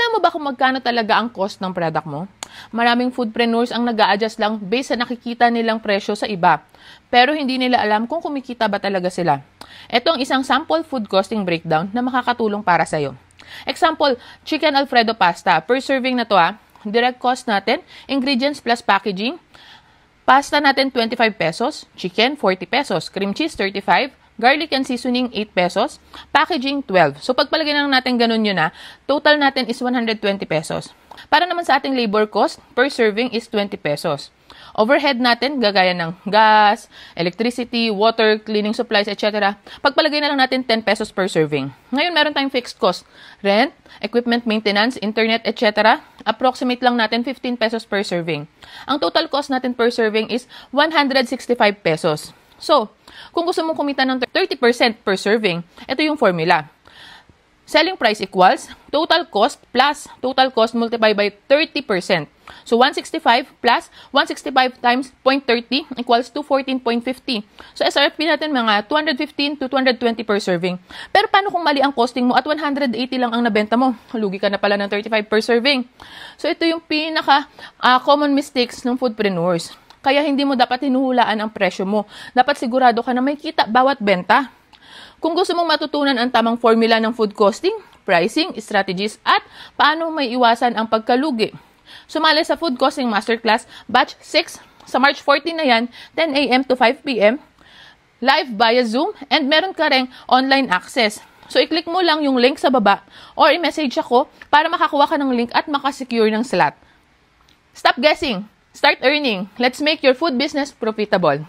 Alam mo ba kung magkano talaga ang cost ng product mo? Maraming foodpreneurs ang nag-a-adjust lang based sa nakikita nilang presyo sa iba. Pero hindi nila alam kung kumikita ba talaga sila. Ito ang isang sample food costing breakdown na makakatulong para sa'yo. Example, chicken Alfredo pasta. Per serving na to direct cost natin, ingredients plus packaging. Pasta natin 25 pesos, chicken 40 pesos, cream cheese 35, garlic and seasoning 8 pesos, packaging 12. So pagpalagay lang natin ganun yun total natin is 120 pesos. Para naman sa ating labor cost, per serving is 20 pesos. Overhead natin, gagaya ng gas, electricity, water, cleaning supplies, etc. Pagpalagay na lang natin 10 pesos per serving. Ngayon, meron tayong fixed cost. Rent, equipment maintenance, internet, etc. Approximate lang natin 15 pesos per serving. Ang total cost natin per serving is 165 pesos. So, kung gusto mong kumita ng 30% per serving, ito yung formula. Selling price equals total cost plus total cost multiplied by 30%. So, 165 plus 165 times 0.30 equals to 14.50. So, SRP natin mga 215 to 220 per serving. Pero paano kung mali ang costing mo at 180 lang ang nabenta mo? Lugi ka na pala ng 35 per serving. So, ito yung common mistakes ng foodpreneurs. Kaya hindi mo dapat hinuhulaan ang presyo mo. Dapat sigurado ka na may kita bawat benta. Kung gusto mong matutunan ang tamang formula ng food costing, pricing, strategies, at paano may iwasan ang pagkalugi, sumali sa Food Costing Masterclass Batch 6 sa March 14 na yan, 10 a.m. to 5 p.m. live via Zoom, and meron ka ring online access. So, i-click mo lang yung link sa baba or i-message ako para makakuha ka ng link at makasecure ng slot. Stop guessing! Start earning. Let's make your food business profitable.